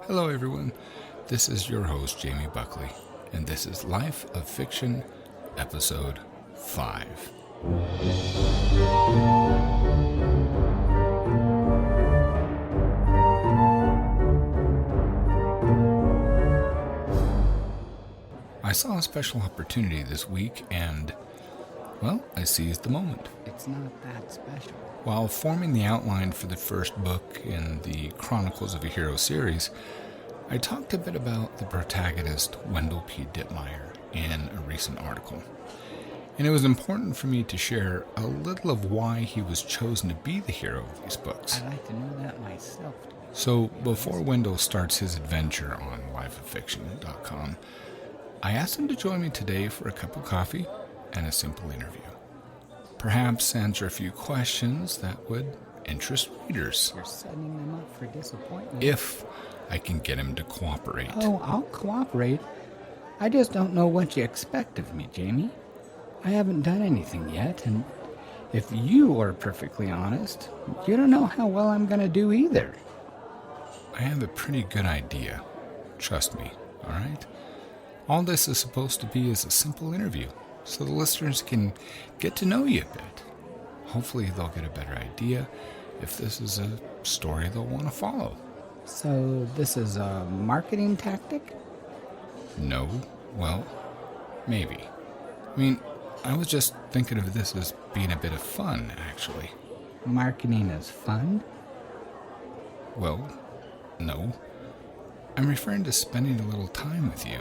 Hello everyone, this is your host Jaime Buckley, and this is Life of Fiction, Episode 5. I saw a special opportunity this week and, well, I seized the moment. It's not that special. While forming the outline for the first book in the Chronicles of a Hero series, I talked a bit about the protagonist, Wendell P. Dipmier, in a recent article. And it was important for me to share a little of why he was chosen to be the hero of these books. I'd like to know that myself. So, before Wendell starts his adventure on lifeoffiction.com, I asked him to join me today for a cup of coffee and a simple interview. Perhaps answer a few questions that would interest readers. You're setting them up for disappointment. If I can get him to cooperate. Oh, I'll cooperate. I just don't know what you expect of me, Jamie. I haven't done anything yet, and if you are perfectly honest, you don't know how well I'm going to do either. I have a pretty good idea. Trust me, all right? All this is supposed to be is a simple interview, so the listeners can get to know you a bit. Hopefully they'll get a better idea if this is a story they'll want to follow. So this is a marketing tactic? No, well, maybe. I mean, I was just thinking of this as being a bit of fun, actually. Marketing is fun? Well, no. I'm referring to spending a little time with you.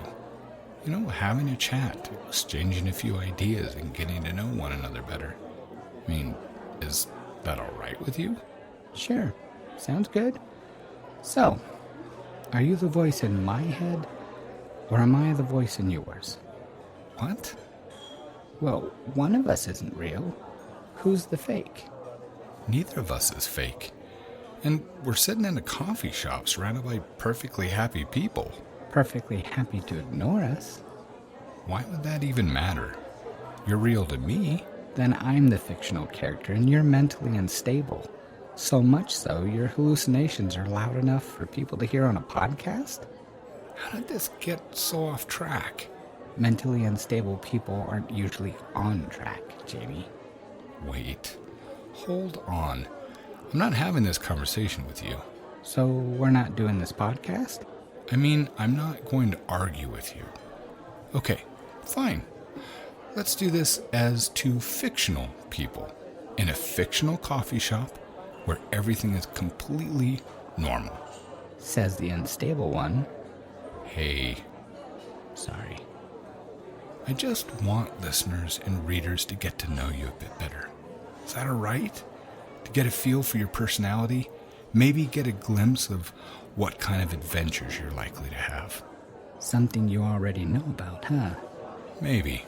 You know, having a chat, exchanging a few ideas, and getting to know one another better. I mean, is that all right with you? Sure. Sounds good. So, are you the voice in my head, or am I the voice in yours? What? Well, one of us isn't real. Who's the fake? Neither of us is fake. And we're sitting in a coffee shop surrounded by perfectly happy people. Perfectly happy to ignore us. Why would that even matter? You're real to me. Then I'm the fictional character and you're mentally unstable. So much so, your hallucinations are loud enough for people to hear on a podcast? How did this get so off track? Mentally unstable people aren't usually on track, Jamie. Wait. Hold on. I'm not having this conversation with you. So we're not doing this podcast? I mean, I'm not going to argue with you. Okay, fine. Let's do this as two fictional people in a fictional coffee shop where everything is completely normal. Says the unstable one. Hey. Sorry. I just want listeners and readers to get to know you a bit better. Is that all right? To get a feel for your personality, maybe get a glimpse of what kind of adventures you're likely to have. Something you already know about, huh? Maybe.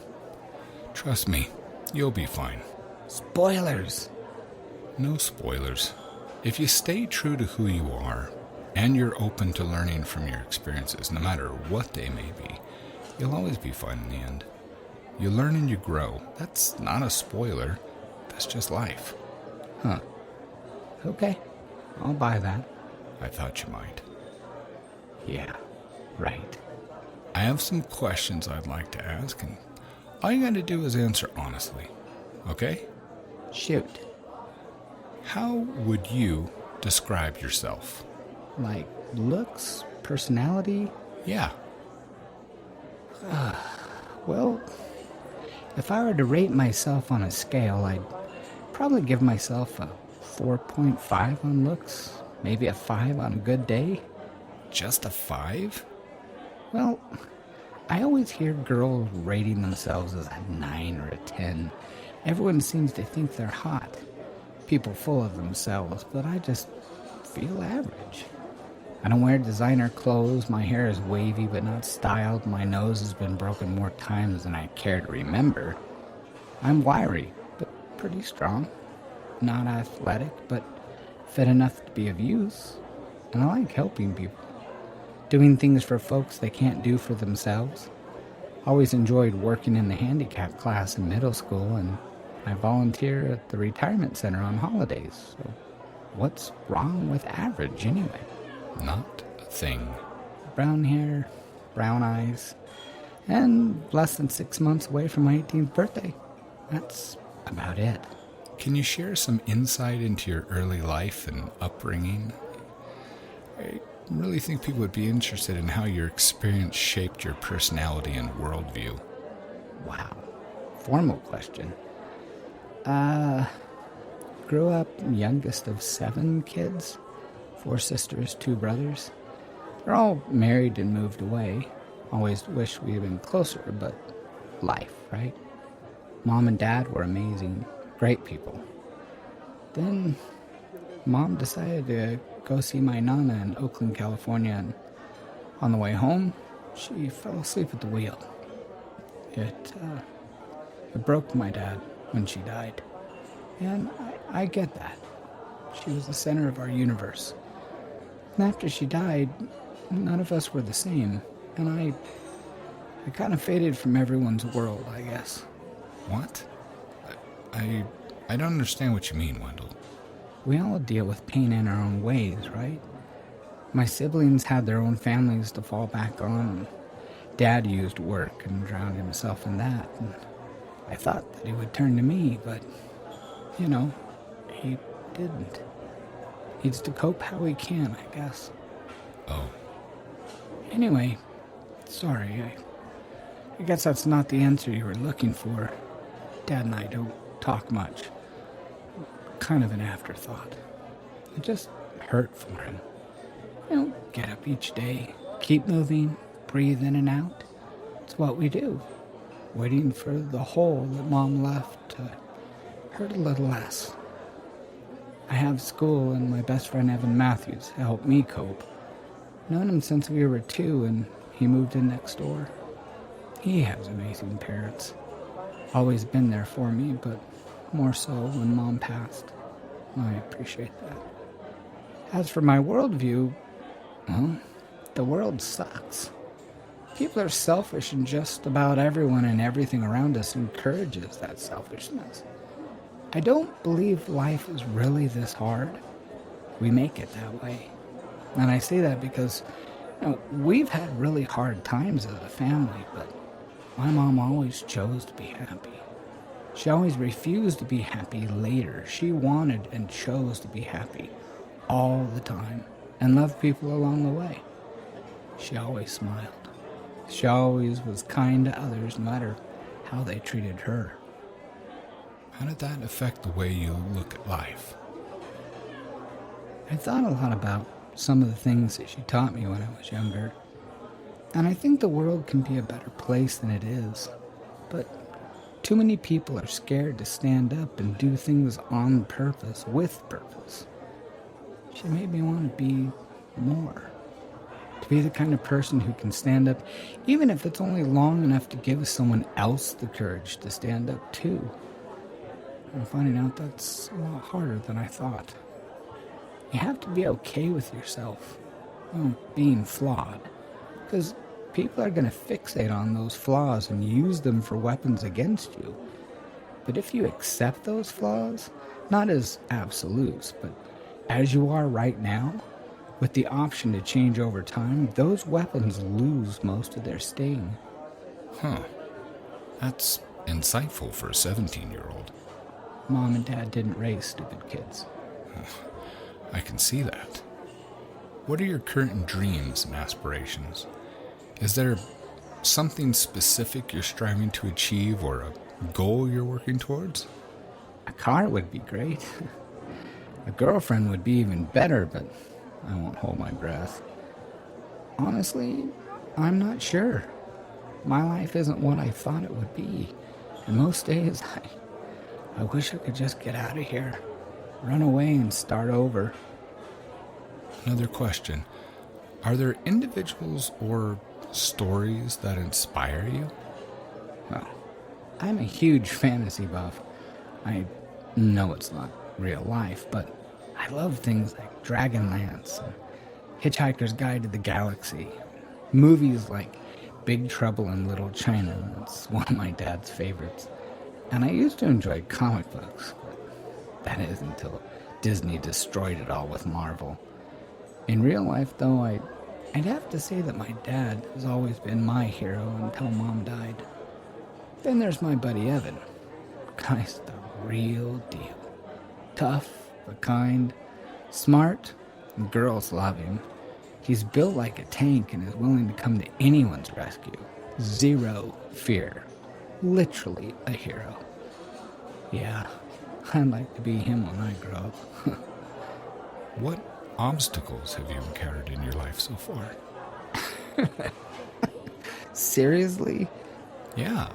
Trust me, you'll be fine. Spoilers! No spoilers. If you stay true to who you are, and you're open to learning from your experiences, no matter what they may be, you'll always be fine in the end. You learn and you grow. That's not a spoiler. That's just life. Huh. Okay, I'll buy that. I thought you might. Yeah, right. I have some questions I'd like to ask, and all you gotta do is answer honestly. Okay? Shoot. How would you describe yourself? Like looks, personality? Yeah. Well, if I were to rate myself on a scale, I'd probably give myself a 4.5 on looks, maybe a 5 on a good day. Just a 5? Well, I always hear girls rating themselves as a 9 or a 10. Everyone seems to think they're hot. People full of themselves, but I just feel average. I don't wear designer clothes, my hair is wavy but not styled, my nose has been broken more times than I care to remember. I'm wiry, but pretty strong. Not athletic, but fit enough to be of use. And I like helping people. Doing things for folks they can't do for themselves. Always enjoyed working in the handicap class in middle school, and I volunteer at the retirement center on holidays. So what's wrong with average anyway? Not a thing. brown hair, brown eyes, and less than 6 months away from my 18th birthday. That's about it. Can you share some insight into your early life and upbringing? I really think people would be interested in how your experience shaped your personality and worldview. Wow. Formal question. Grew up youngest of 7 kids. 4 sisters, 2 brothers. They're all married and moved away. Always wish we'd been closer, but life, right? Mom and Dad were amazing, great people. Then Mom decided to go see my Nana in Oakland, California, and on the way home, she fell asleep at the wheel. It broke my dad when she died. And I get that. She was the center of our universe. And after she died, none of us were the same. And I kind of faded from everyone's world, I guess. What? I don't understand what you mean, Wendell. We all deal with pain in our own ways, right? My siblings had their own families to fall back on. Dad used work and drowned himself in that. And I thought that he would turn to me, but, he didn't. Needs to cope how he can, I guess. Oh. Anyway, sorry, I guess that's not the answer you were looking for. Dad and I don't talk much. Kind of an afterthought. It just hurt for him. Get up each day, keep moving, breathe in and out. It's what we do. Waiting for the hole that Mom left to hurt a little less. I have school and my best friend Evan Matthews help me cope. Known him since we were 2 and he moved in next door. He has amazing parents. Always been there for me, but more so when Mom passed. I appreciate that. As for my worldview, well, the world sucks. People are selfish and just about everyone and everything around us encourages that selfishness. I don't believe life is really this hard. We make it that way. And I say that because, we've had really hard times as a family, but my mom always chose to be happy. She always refused to be happy later. She wanted and chose to be happy all the time and loved people along the way. She always smiled. She always was kind to others, no matter how they treated her. How did that affect the way you look at life? I thought a lot about some of the things that she taught me when I was younger. And I think the world can be a better place than it is. But too many people are scared to stand up and do things on purpose, with purpose. She made me want to be more. To be the kind of person who can stand up, even if it's only long enough to give someone else the courage to stand up too. I'm finding out that's a lot harder than I thought. You have to be okay with yourself, being flawed. Because people are going to fixate on those flaws and use them for weapons against you. But if you accept those flaws, not as absolutes, but as you are right now, with the option to change over time, those weapons lose most of their sting. Huh. That's insightful for a 17-year-old. Mom and Dad didn't raise stupid kids. I can see that. What are your current dreams and aspirations? Is there something specific you're striving to achieve or a goal you're working towards? A car would be great. A girlfriend would be even better, but I won't hold my breath. Honestly, I'm not sure. My life isn't what I thought it would be. And most days, I wish I could just get out of here. Run away and start over. Another question. Are there individuals or stories that inspire you? Well, I'm a huge fantasy buff. I know it's not real life, but I love things like Dragonlance and Hitchhiker's Guide to the Galaxy. Movies like Big Trouble in Little China. That's one of my dad's favorites. And I used to enjoy comic books, but that is until Disney destroyed it all with Marvel. In real life, though, I I'd have to say that my dad has always been my hero until Mom died. Then there's my buddy Evan. Guy's the real deal. Tough, but kind, smart, and girls love him. He's built like a tank and is willing to come to anyone's rescue. Zero fear. Literally a hero. Yeah, I'd like to be him when I grow up. What obstacles have you encountered in your life so far? Seriously? Yeah,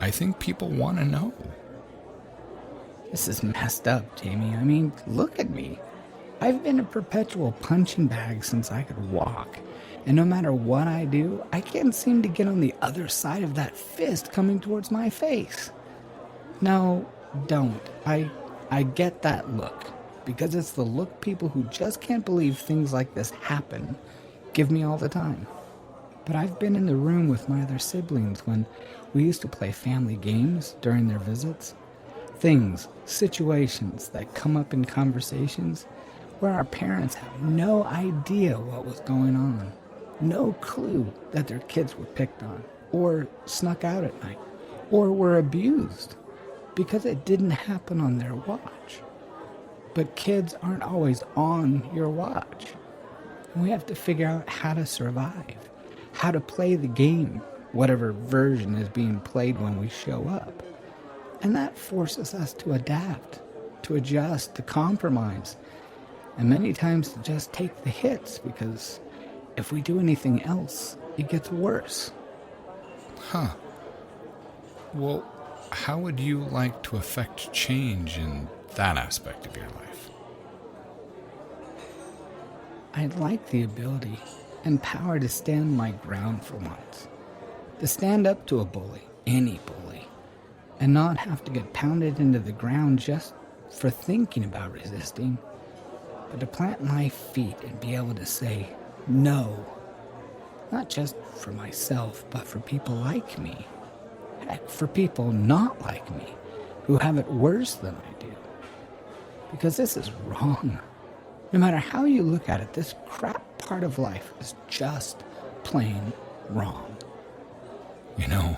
I think people want to know. This is messed up, Jamie. I mean, look at me. I've been a perpetual punching bag since I could walk. And no matter what I do, I can't seem to get on the other side of that fist coming towards my face. No, don't. I get that look. Because it's the look people who just can't believe things like this happen give me all the time. But I've been in the room with my other siblings when we used to play family games during their visits. Things, situations that come up in conversations where our parents have no idea what was going on. No clue that their kids were picked on, or snuck out at night, or were abused, because it didn't happen on their watch. But kids aren't always on your watch. We have to figure out how to survive, how to play the game, whatever version is being played when we show up. And that forces us to adapt, to adjust, to compromise, and many times to just take the hits, because if we do anything else, it gets worse. Huh. Well, how would you like to affect change in that aspect of your life? I'd like the ability and power to stand my ground for once. To stand up to a bully, any bully, and not have to get pounded into the ground just for thinking about resisting, but to plant my feet and be able to say no. Not just for myself, but for people like me. Heck, for people not like me, who have it worse than I do. Because this is wrong. No matter how you look at it, this crap part of life is just plain wrong. You know,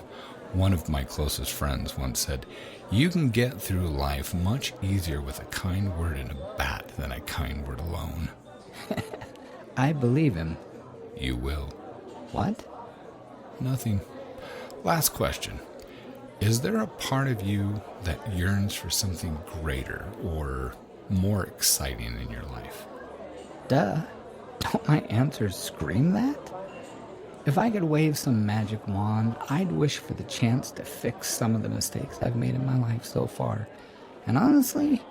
one of my closest friends once said, "You can get through life much easier with a kind word and a bat than a kind word alone." I believe him. You will. What? Nothing. Last question. Is there a part of you that yearns for something greater or more exciting in your life? Duh. Don't my answers scream that? If I could wave some magic wand, I'd wish for the chance to fix some of the mistakes I've made in my life so far. And honestly,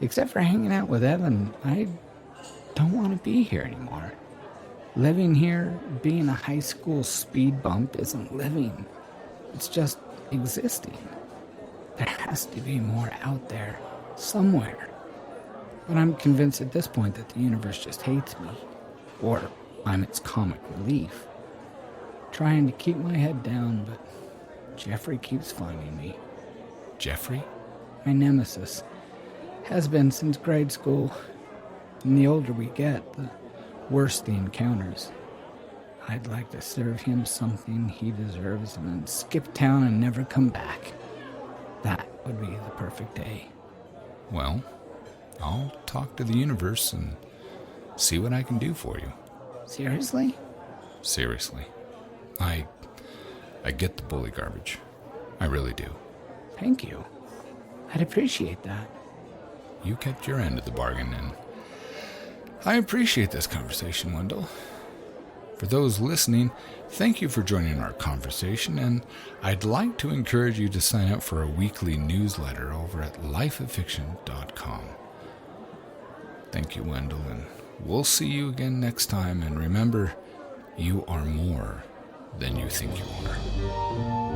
except for hanging out with Evan, I don't want to be here anymore. Living here, being a high school speed bump, isn't living. It's just existing. There has to be more out there, somewhere. But I'm convinced at this point that the universe just hates me. Or I'm its comic relief. Trying to keep my head down, but Jeffrey keeps finding me. Jeffrey? My nemesis. Has been since grade school. And the older we get, the worse the encounters. I'd like to serve him something he deserves and then skip town and never come back. That would be the perfect day. Well, I'll talk to the universe and see what I can do for you. Seriously? Seriously. I get the bully garbage. I really do. Thank you. I'd appreciate that. You kept your end of the bargain, and I appreciate this conversation, Wendell. For those listening, thank you for joining our conversation, and I'd like to encourage you to sign up for a weekly newsletter over at lifeoffiction.com. Thank you, Wendell, and we'll see you again next time, and remember, you are more than you think you are.